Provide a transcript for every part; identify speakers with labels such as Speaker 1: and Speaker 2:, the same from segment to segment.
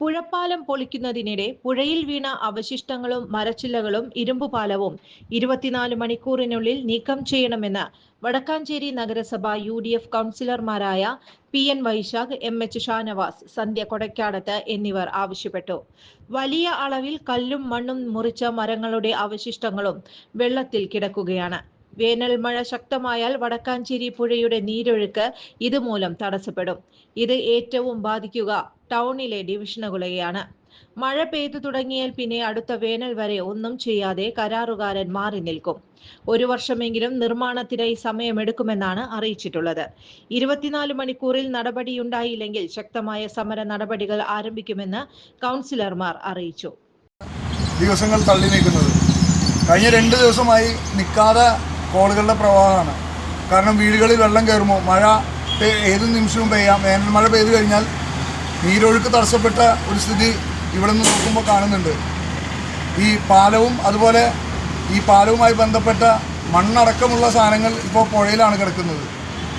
Speaker 1: പുഴപ്പാലം പൊളിക്കുന്നതിനിടെ പുഴയിൽ വീണ അവശിഷ്ടങ്ങളും മരച്ചില്ലകളും ഇരുമ്പുപാലവും 24 മണിക്കൂറിനുള്ളിൽ നീക്കം ചെയ്യണമെന്ന് വടക്കാഞ്ചേരി നഗരസഭ UDF കൗൺസിലർമാരായ PN വൈശാഖ്, MH ഷാനവാസ്, സന്ധ്യ കൊടക്കാടത്ത് എന്നിവർ ആവശ്യപ്പെട്ടു. വലിയ അളവിൽ കല്ലും മണ്ണും മുറിച്ച മരങ്ങളുടെ അവശിഷ്ടങ്ങളും വെള്ളത്തിൽ കിടക്കുകയാണ്. വേനൽ മഴ ശക്തമായാൽ വടക്കാഞ്ചേരി പുഴയുടെ നീരൊഴുക്ക് ഇതുമൂലം തടസ്സപ്പെടും. ഇത് ഏറ്റവും ബാധിക്കുക ടൗണിലെ ഡിവിഷനുകളെയാണ്. മഴ പെയ്തു തുടങ്ങിയാൽ പിന്നെ അടുത്ത വേനൽ വരെ ഒന്നും ചെയ്യാതെ കരാറുകാരൻ മാറി നിൽക്കും. 1 വർഷമെങ്കിലും നിർമ്മാണത്തിനായി സമയമെടുക്കുമെന്നാണ് അറിയിച്ചിട്ടുള്ളത്. 24 മണിക്കൂറിൽ നടപടിയുണ്ടായില്ലെങ്കിൽ ശക്തമായ സമര നടപടികൾ ആരംഭിക്കുമെന്ന് കൗൺസിലർമാർ അറിയിച്ചു.
Speaker 2: ദിവസങ്ങൾ തള്ളി നീക്കുന്നത് കഴിഞ്ഞ 2 ദിവസമായി നിൽക്കാതെ കോളുകളുടെ പ്രവാഹമാണ്. കാരണം വീടുകളിൽ വെള്ളം കയറുമ്പോൾ മഴ ഏത് നിമിഷവും പെയ്യാം. വേനൽ മഴ പെയ്തു കഴിഞ്ഞാൽ നീരൊഴുക്ക് തടസ്സപ്പെട്ട ഒരു സ്ഥിതി ഇവിടെ നിന്ന് നോക്കുമ്പോൾ കാണുന്നുണ്ട്. ഈ പാലവും അതുപോലെ ഈ പാലവുമായി ബന്ധപ്പെട്ട മണ്ണടക്കമുള്ള സാധനങ്ങൾ ഇപ്പോൾ പുഴയിലാണ് കിടക്കുന്നത്.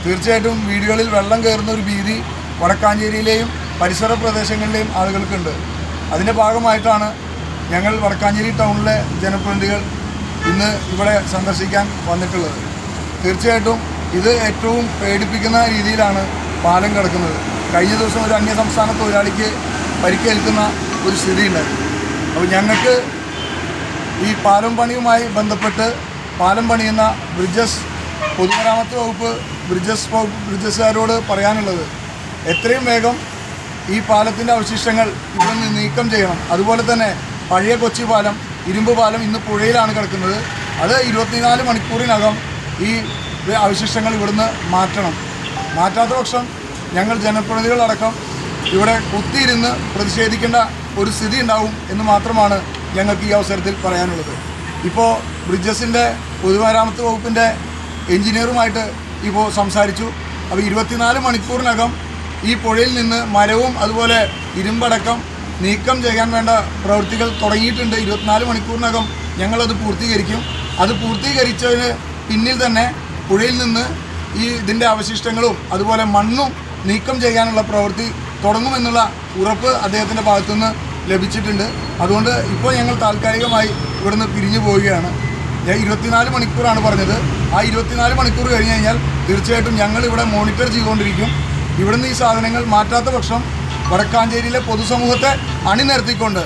Speaker 2: തീർച്ചയായിട്ടും വീടുകളിൽ വെള്ളം കയറുന്ന ഒരു ഭീതി വടക്കാഞ്ചേരിയിലെയും പരിസര പ്രദേശങ്ങളിലെയും ആളുകൾക്കുണ്ട്. അതിൻ്റെ ഭാഗമായിട്ടാണ് ഞങ്ങൾ വടക്കാഞ്ചേരി ടൗണിലെ ജനപ്രതിനിധികൾ ഇന്ന് ഇവിടെ സന്ദർശിക്കാൻ വന്നിട്ടുള്ളത്. തീർച്ചയായിട്ടും ഇത് ഏറ്റവും പേടിപ്പിക്കുന്ന രീതിയിലാണ് പാലം കിടക്കുന്നത്. കഴിഞ്ഞ ദിവസം ഒരു അന്യസംസ്ഥാന തൊഴിലാളിക്ക് പരിക്കേൽക്കുന്ന ഒരു സ്ഥിതി ഉണ്ടായി. അപ്പോൾ ഞങ്ങൾക്ക് ഈ പാലം പണിയുമായി പാലം പണിയുന്ന പൊതുമരാമത്ത് വകുപ്പ് ബ്രിഡ്ജസുകാരോട് പറയാനുള്ളത്, എത്രയും വേഗം ഈ പാലത്തിൻ്റെ അവശിഷ്ടങ്ങൾ ഇവിടെ നിന്ന് നീക്കം ചെയ്യണം. അതുപോലെ തന്നെ പഴയ കൊച്ചി പാലം, ഇരുമ്പ് പാലം ഇന്ന് പുഴയിലാണ് കിടക്കുന്നത്. അത് 24 മണിക്കൂറിനകം ഈ അവശിഷ്ടങ്ങൾ ഇവിടുന്ന് മാറ്റണം. മാറ്റാത്ത പക്ഷം ഞങ്ങൾ ജനപ്രതിനിധികളടക്കം ഇവിടെ കുത്തിയിരുന്ന് പ്രതിഷേധിക്കേണ്ട ഒരു സ്ഥിതി ഉണ്ടാവും എന്ന് മാത്രമാണ് ഞങ്ങൾക്ക് ഈ അവസരത്തിൽ പറയാനുള്ളത്. ഇപ്പോൾ ബ്രിഡ്ജസിൻ്റെ പൊതുമരാമത്ത് വകുപ്പിൻ്റെ എഞ്ചിനീയറുമായിട്ട് ഇപ്പോൾ സംസാരിച്ചു. അപ്പോൾ 24 മണിക്കൂറിനകം ഈ പുഴയിൽ നിന്ന് മരവും അതുപോലെ ഇരുമ്പടക്കം നീക്കം ചെയ്യാൻ വേണ്ട പ്രവൃത്തികൾ തുടങ്ങിയിട്ടുണ്ട്. 24 മണിക്കൂറിനകം ഞങ്ങളത് പൂർത്തീകരിക്കും. അത് പൂർത്തീകരിച്ചതിന് പിന്നിൽ തന്നെ പുഴയിൽ നിന്ന് ഇതിൻ്റെ അവശിഷ്ടങ്ങളും അതുപോലെ മണ്ണും നീക്കം ചെയ്യാനുള്ള പ്രവൃത്തി തുടങ്ങുമെന്നുള്ള ഉറപ്പ് അദ്ദേഹത്തിൻ്റെ ഭാഗത്തുനിന്ന് ലഭിച്ചിട്ടുണ്ട്. അതുകൊണ്ട് ഇപ്പോൾ ഞങ്ങൾ താൽക്കാലികമായി ഇവിടുന്ന് പിരിഞ്ഞു പോവുകയാണ്. 24 മണിക്കൂറാണ് പറഞ്ഞത്. ആ 24 മണിക്കൂർ കഴിഞ്ഞ് കഴിഞ്ഞാൽ തീർച്ചയായിട്ടും ഞങ്ങൾ ഇവിടെ മോണിറ്റർ ചെയ്തുകൊണ്ടിരിക്കും. ഇവിടുന്ന് ഈ സാധനങ്ങൾ മാറ്റാത്ത പക്ഷം വടക്കാഞ്ചേരിയിലെ പൊതുസമൂഹത്തെ അണിനിരത്തിക്കൊണ്ട്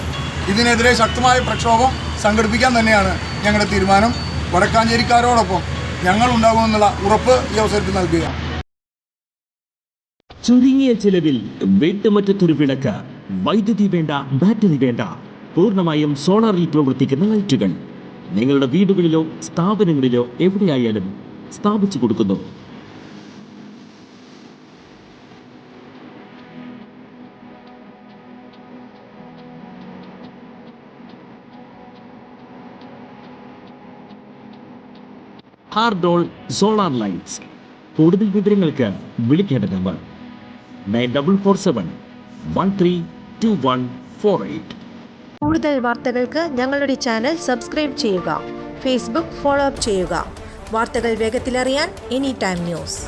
Speaker 2: ഇതിനെതിരെ ശക്തമായ പ്രക്ഷോഭം സംഘടിപ്പിക്കാൻ തന്നെയാണ് ഞങ്ങളുടെ തീരുമാനം. വടക്കാഞ്ചേരിക്കാരോടൊപ്പം ഞങ്ങൾ ഉണ്ടാകുമെന്നുള്ള ഉറപ്പ് ഈ അവസരത്തിൽ നൽകുകയാണ്.
Speaker 3: ചുരുങ്ങിയ ചിലവിൽ വീട്ടുമുറ്റത്തൊരു വിളക്ക്, വൈദ്യുതി വേണ്ട, ബാറ്ററി വേണ്ട, പൂർണ്ണമായും സോളാറിൽ പ്രവർത്തിക്കുന്ന ലൈറ്റുകൾ നിങ്ങളുടെ വീടുകളിലോ സ്ഥാപനങ്ങളിലോ എവിടെയായാലും സ്ഥാപിച്ചു കൊടുക്കുന്നു. ഹാർഡോൾ സോളാർ ലൈറ്റ്സ്. കൂടുതൽ വിവരങ്ങൾക്ക് വിളിക്കേണ്ട നമ്പർ 9447132148.
Speaker 4: കൂടുതൽ വാർത്തകൾക്ക് ഞങ്ങളുടെ ചാനൽ സബ്സ്ക്രൈബ് ചെയ്യുക. ഫേസ്ബുക്ക് ഫോളോ അപ്പ് ചെയ്യുക. വാർത്തകൾ വേഗത്തിലറിയാൻ എനി ടൈം ന്യൂസ്.